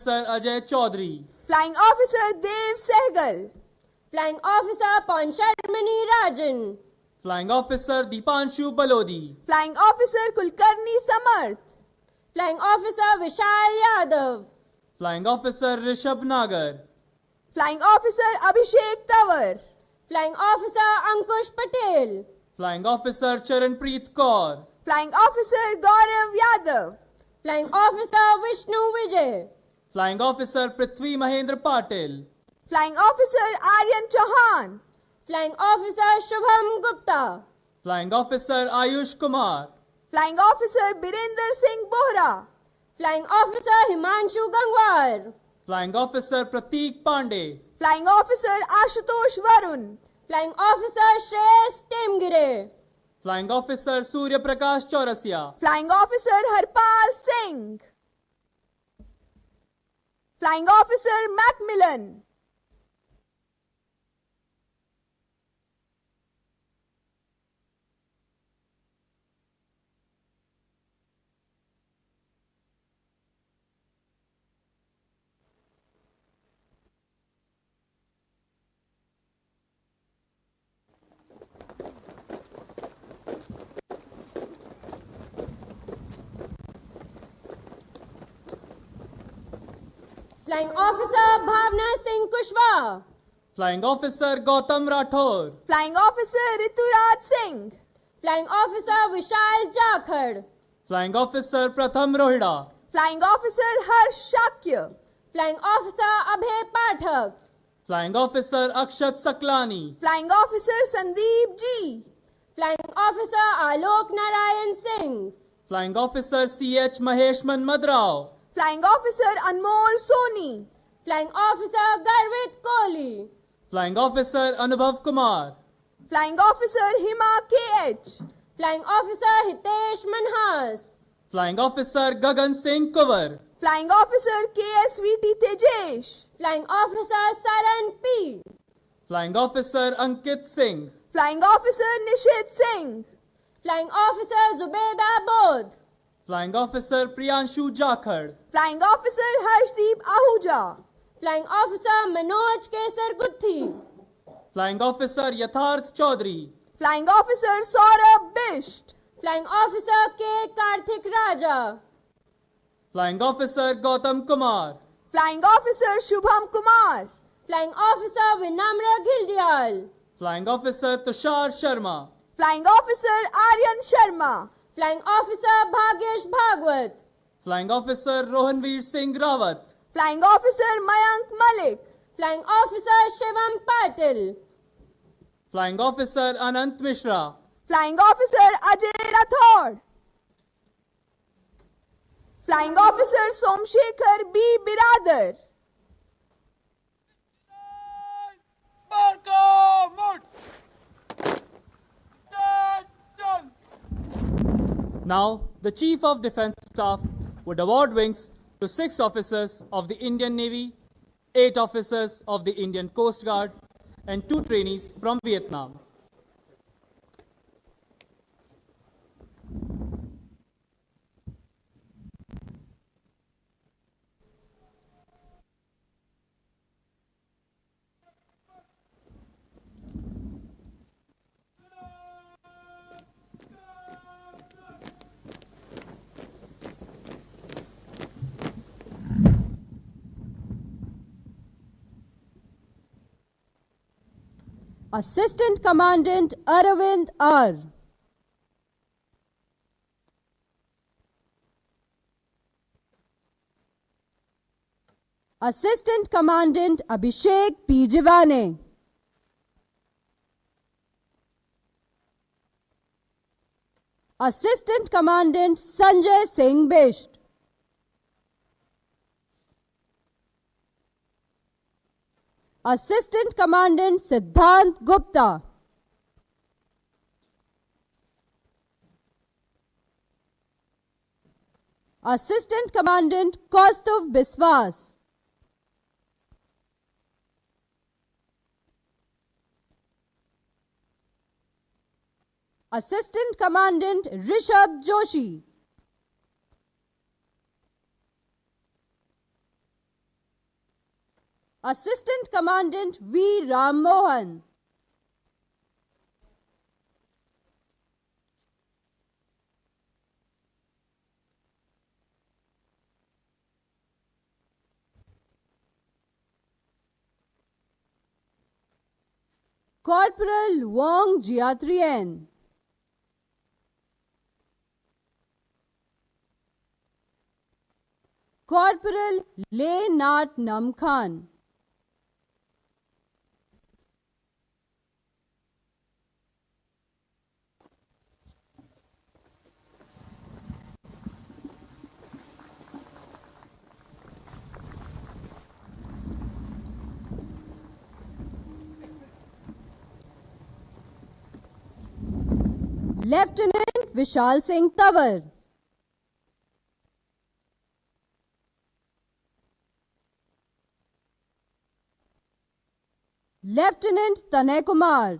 Officer Ajay Chaudhary, Flying Officer Dev Sehgal, Flying Officer Ponsharmani Rajan, Flying Officer Deepanshu Balodi, Flying Officer Kulkarni Samarth, Flying Officer Vishal Yadav, Flying Officer Rishabh Nagar, Flying Officer Abhishek Tawar, Flying Officer Ankush Patel, Flying Officer Charanpreet Kaur, Flying Officer Gaurav Yadav, Flying Officer Vishnu Vijay, Flying Officer Prithvi Mahendra Patil, Flying Officer Aryan Chauhan, Flying Officer Shubham Gupta, Flying Officer Ayush Kumar, Flying Officer Birinder Singh Bohra, Flying Officer Himanshu Gangwar, Flying Officer Prateek Pandey, Flying Officer Ashutosh Varun, Flying Officer Shreyas Temgire, Flying Officer Surya Prakash Chaurasia, Flying Officer Harpal Singh, Flying Officer Macmillan, Flying Officer Bhavna Singh Kushwaha, Flying Officer Gautam Rathore, Flying Officer Rituraj Singh, Flying Officer Vishal Jakhad, Flying Officer Pratham Rohida, Flying Officer Harsh Shakya, Flying Officer Abhay Pathak, Flying Officer Akshat Saklani, Flying Officer Sandeep G, Flying Officer Alok Narayan Singh, Flying Officer CH Mahesh Manmad Rao, Flying Officer Anmol Soni, Flying Officer Garvit Kohli, Flying Officer Anubhav Kumar, Flying Officer Hima KH, Flying Officer Hitesh Manhas, Flying Officer Gagan Singh Kuwar, Flying Officer KSVT Tejesh, Flying Officer Saran P, Flying Officer Ankit Singh, Flying Officer Nishit Singh, Flying Officer Zubeda Bodh, Flying Officer Priyanshu Jakhad, Flying Officer Harshdeep Ahuja, Flying Officer Manoj Kesar Guthi, Flying Officer Yatharth Chaudhary, Flying Officer Saurabh Bisht, Flying Officer K. Karthik Raja, Flying Officer Gautam Kumar, Flying Officer Shubham Kumar, Flying Officer Vinamra Gildial, Flying Officer Tushar Sharma, Flying Officer Aryan Sharma, Flying Officer Bhagyesh Bhagwat, Flying Officer Rohanveer Singh Rawat, Flying Officer Mayank Malik, Flying Officer Shivam Patil, Flying Officer Anant Mishra, Flying Officer Ajay Rathod, Flying Officer Somshekhar B. Biradar, Now, the Chief of Defence Staff would award wings to 6 officers of the Indian Navy, 8 officers of the Indian Coast Guard, and 2 trainees from Vietnam. Assistant Commandant Aravind R. Assistant Commandant Abhishek P. Jivane. Assistant Commandant Sanjay Singh Bisht. Assistant Commandant Siddhant Gupta. Assistant Commandant Kaustuv Biswas. Assistant Commandant Rishabh Joshi. Assistant Commandant V. Ram Mohan. Corporal Wong Jiatrien. Corporal Le Nat Nam Khan. Lieutenant Vishal Singh Tawar. Lieutenant Tanay Kumar.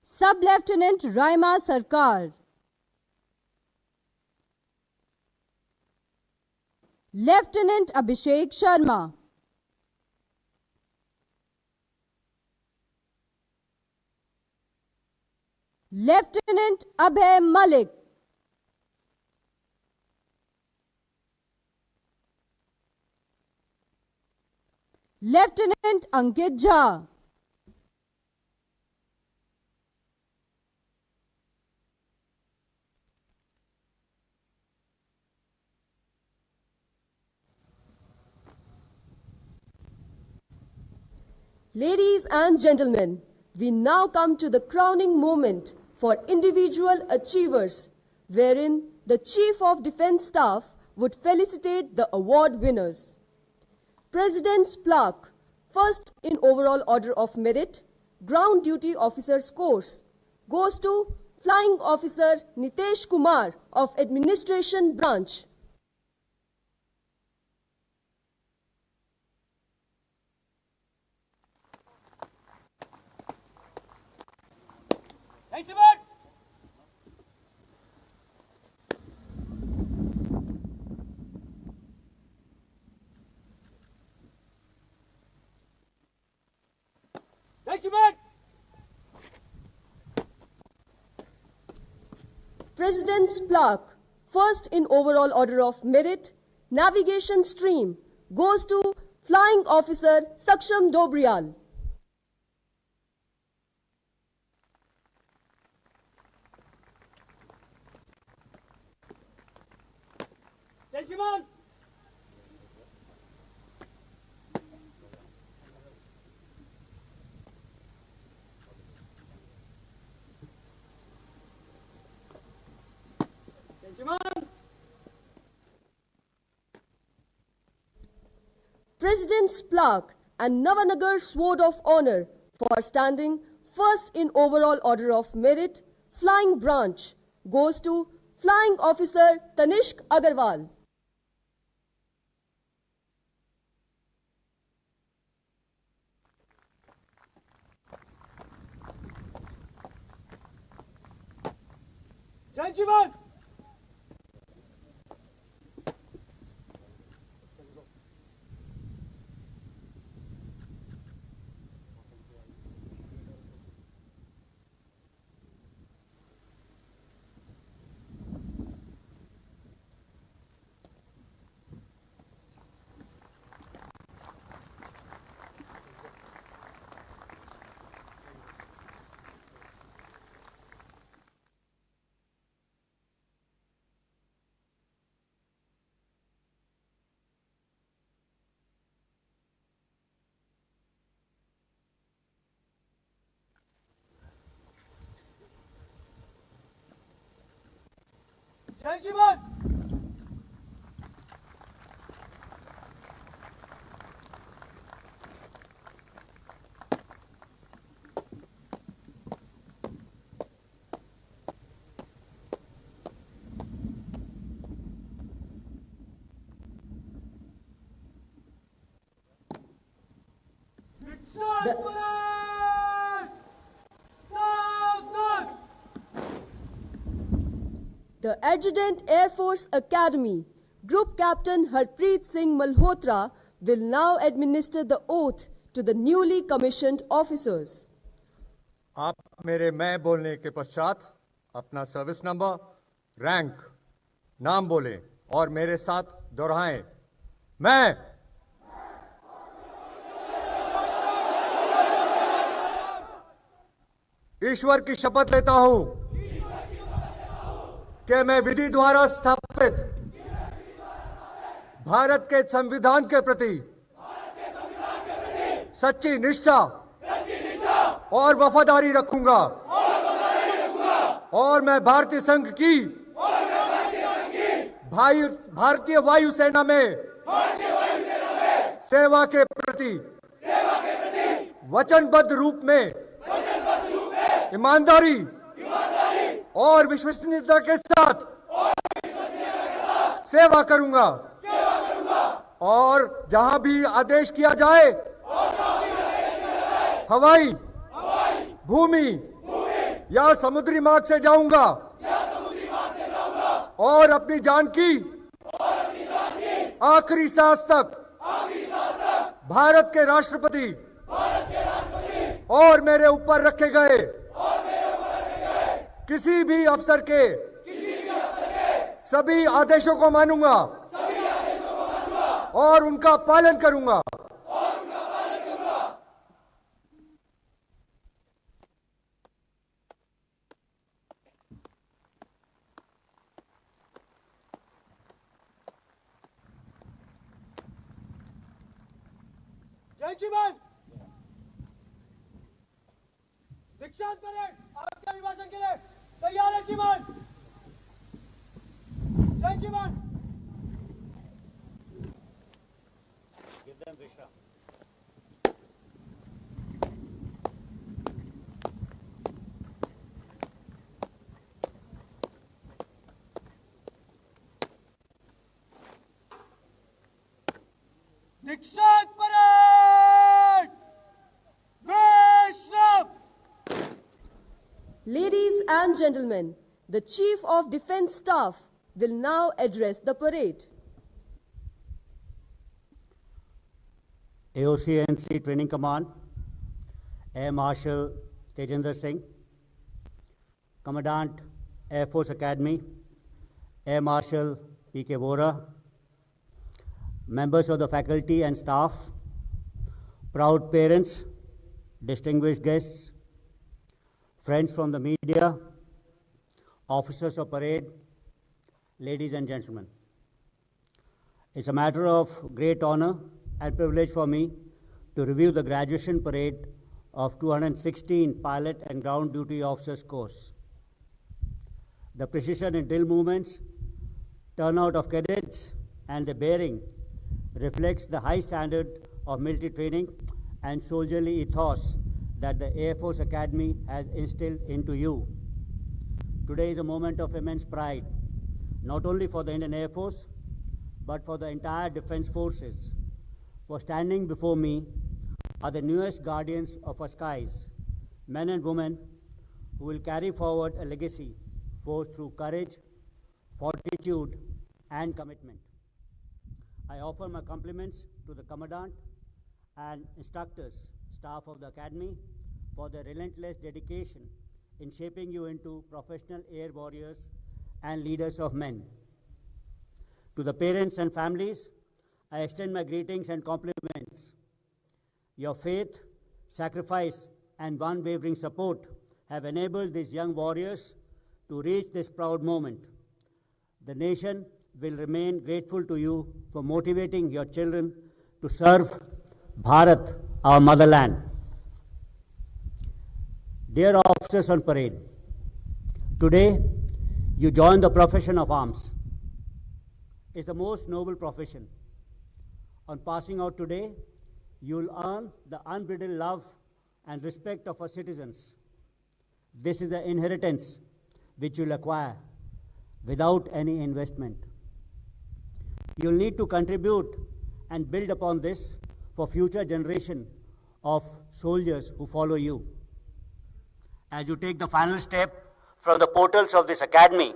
Sub-Lieutenant Raima Sarkar. Lieutenant Abhishek Sharma. Lieutenant Abhay Malik. Lieutenant Ankit Jha. Ladies and gentlemen, we now come to the crowning moment for individual achievers, wherein the Chief of Defence Staff would felicitate the award winners. President's Plaque, first in overall order of merit, Ground Duty Officers Course, goes to Flying Officer Nitesh Kumar of Administration Branch. President's Plaque, first in overall order of merit, Navigation Stream, goes to Flying Officer Saksham Dobriyal. President's Plaque and Navanagar Sword of Honor for standing first in overall order of merit, Flying Branch, goes to Flying Officer Tanishq Agarwal. The Adjutant Air Force Academy Group Captain Harpreet Singh Malhotra will now administer the oath to the newly commissioned officers. आप मेरे मैं बोलने के पश्चात अपना service number, rank, नाम बोलें और मेरे साथ दोहराएं। मैं ईश्वर की शपथ लेता हूं कि मैं विधि द्वारा स्थापित भारत के संविधान के प्रति सच्ची निष्ठा और वफादारी रखूंगा और मैं भारतीय संघ की भारतीय वायुसेना में सेवा के प्रति वचनबद्ध रूप में ईमानदारी और विश्वसनीयता के साथ सेवा करूंगा और जहां भी आदेश किया जाए हवाई, भूमि या समुद्री मार्ग से जाऊंगा और अपनी जान की आखिरी सांस तक भारत के राष्ट्रपति और मेरे ऊपर रखे गए किसी भी अफसर के सभी आदेशों को मानूंगा और उनका पालन करूंगा। जय श्रीमान। दीक्षांत परेड आपके अभिभाषण के लिए तैयार है श्रीमान। जय श्रीमान। दीक्षांत परेड विश्राम। Ladies and gentlemen, the Chief of Defence Staff will now address the parade. AOCNC Training Command, Air Marshal Tejinder Singh, Commandant Air Force Academy, Air Marshal P.K. Vora, members of the faculty and staff, proud parents, distinguished guests, friends from the media, officers of parade, ladies and gentlemen. It's a matter of great honor and privilege for me to review the graduation parade of 216 pilot and ground duty officers course. The precision in drill movements, turnout of cadets, and the bearing reflects the high standard of military training and soldierly ethos that the Air Force Academy has instilled into you. Today is a moment of immense pride, not only for the Indian Air Force, but for the entire defense forces. For standing before me are the newest guardians of our skies, men and women who will carry forward a legacy forged through courage, fortitude, and commitment. I offer my compliments to the Commandant and instructors, staff of the Academy, for their relentless dedication in shaping you into professional air warriors and leaders of men. To the parents and families, I extend my greetings and compliments. Your faith, sacrifice, and unwavering support have enabled these young warriors to reach this proud moment. The nation will remain grateful to you for motivating your children to serve Bharat, our motherland. Dear officers on parade, today you join the profession of arms. It's the most noble profession. On passing out today, you'll earn the unbridled love and respect of our citizens. This is the inheritance which you'll acquire without any investment. You'll need to contribute and build upon this for future generation of soldiers who follow you. As you take the final step from the portals of this academy,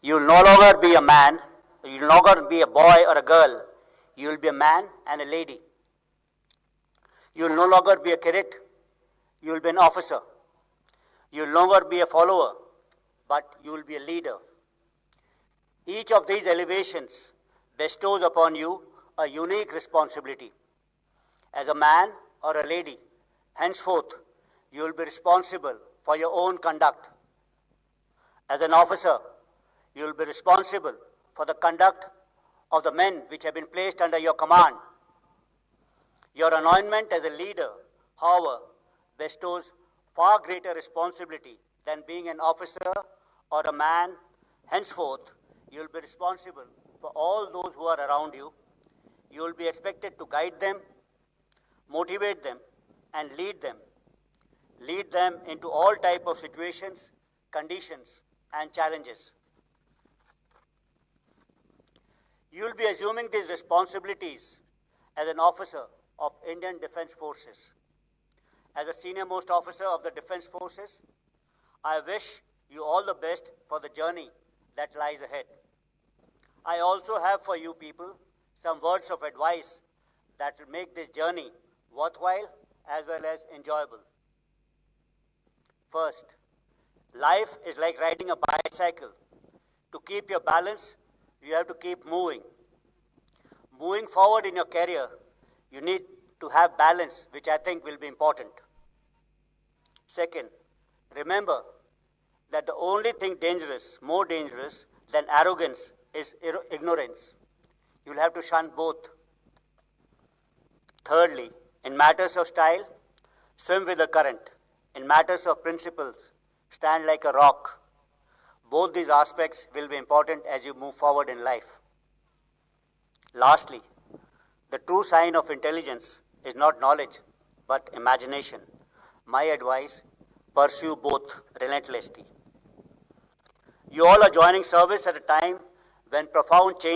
you'll no longer be a man, you will no longer be a boy or a girl. You will be a man and a lady. You will no longer be a cadet. You will be an officer. You will no longer be a follower, but you will be a leader. Each of these elevations bestows upon you a unique responsibility. As a man or a lady, henceforth, you will be responsible for your own conduct. As an officer, you will be responsible for the conduct of the men which have been placed under your command. Your anointment as a leader, however, bestows far greater responsibility than being an officer or a man. Henceforth, you will be responsible for all those who are around you. You will be expected to guide them, motivate them, and lead them. Lead them into all type of situations, conditions, and challenges. You will be assuming these responsibilities as an officer of Indian Defence Forces. As a senior most officer of the Defence Forces, I wish you all the best for the journey that lies ahead. I also have for you people some words of advice that will make this journey worthwhile as well as enjoyable. First, life is like riding a bicycle. To keep your balance, you have to keep moving. Moving forward in your career, you need to have balance, which I think will be important. Second, remember that the only thing dangerous, more dangerous than arrogance, is ignorance. You will have to shun both. Thirdly, in matters of style, swim with the current. In matters of principles, stand like a rock. Both these aspects will be important as you move forward in life. Lastly, the true sign of intelligence is not knowledge, but imagination. My advice, pursue both relentlessly. You all are joining service at a time when profound change